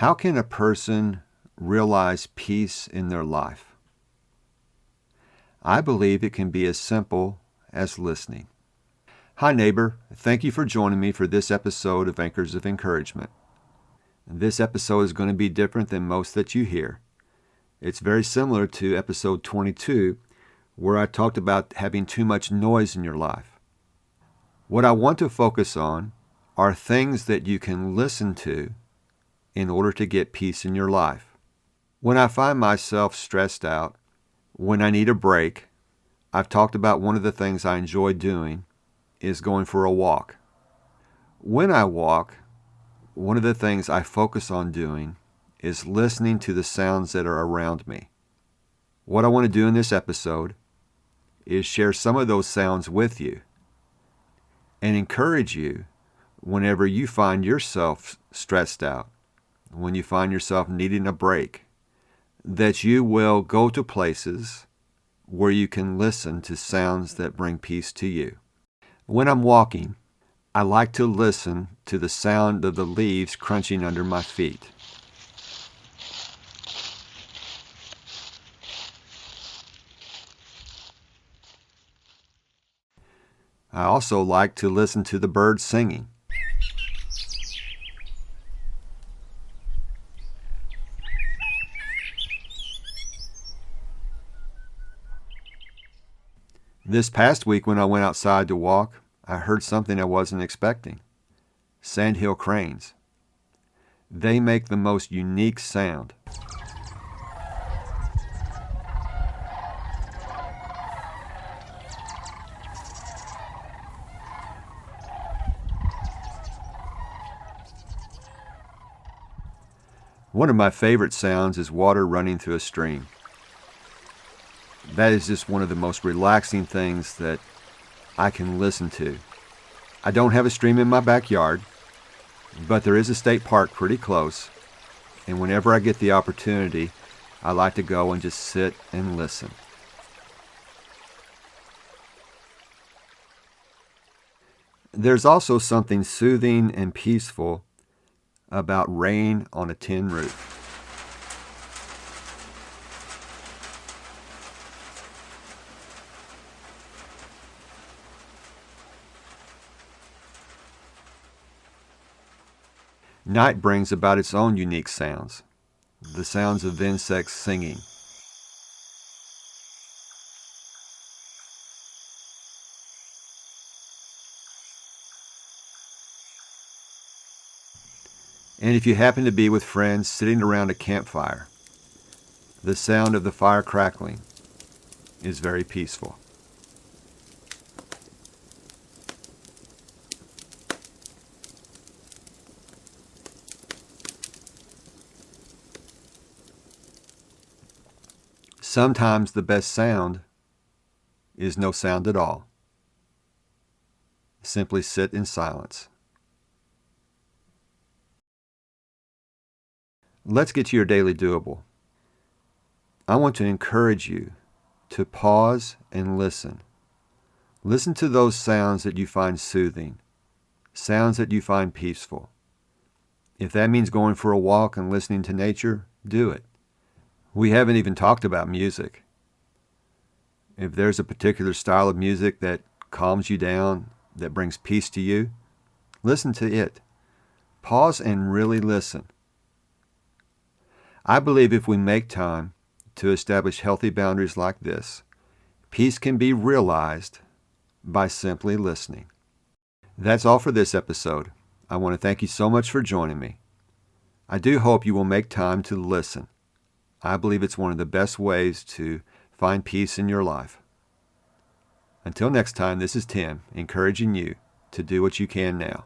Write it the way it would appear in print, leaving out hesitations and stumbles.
How can a person realize peace in their life? I believe it can be as simple as listening. Hi, neighbor. Thank you for joining me for this episode of Anchors of Encouragement. This episode is going to be different than most that you hear. It's very similar to episode 22, where I talked about having too much noise in your life. What I want to focus on are things that you can listen to in order to get peace in your life. When I find myself stressed out, when I need a break, I've talked about one of the things I enjoy doing is going for a walk. When I walk, one of the things I focus on doing is listening to the sounds that are around me. What I want to do in this episode is share some of those sounds with you and encourage you whenever you find yourself stressed out, when you find yourself needing a break, that you will go to places where you can listen to sounds that bring peace to you. When I'm walking, I like to listen to the sound of the leaves crunching under my feet. I also like to listen to the birds singing. This past week when I went outside to walk, I heard something I wasn't expecting. Sandhill cranes. They make the most unique sound. One of my favorite sounds is water running through a stream. That is just one of the most relaxing things that I can listen to. I don't have a stream in my backyard, but there is a state park pretty close, and whenever I get the opportunity, I like to go and just sit and listen. There's also something soothing and peaceful about rain on a tin roof. Night brings about its own unique sounds, the sounds of insects singing. And if you happen to be with friends sitting around a campfire, the sound of the fire crackling is very peaceful. Sometimes the best sound is no sound at all. Simply sit in silence. Let's get to your daily doable. I want to encourage you to pause and listen. Listen to those sounds that you find soothing, sounds that you find peaceful. If that means going for a walk and listening to nature, do it. We haven't even talked about music. If there's a particular style of music that calms you down, that brings peace to you, listen to it. Pause and really listen. I believe if we make time to establish healthy boundaries like this, peace can be realized by simply listening. That's all for this episode. I want to thank you so much for joining me. I do hope you will make time to listen. I believe it's one of the best ways to find peace in your life. Until next time, this is Tim, encouraging you to do what you can now.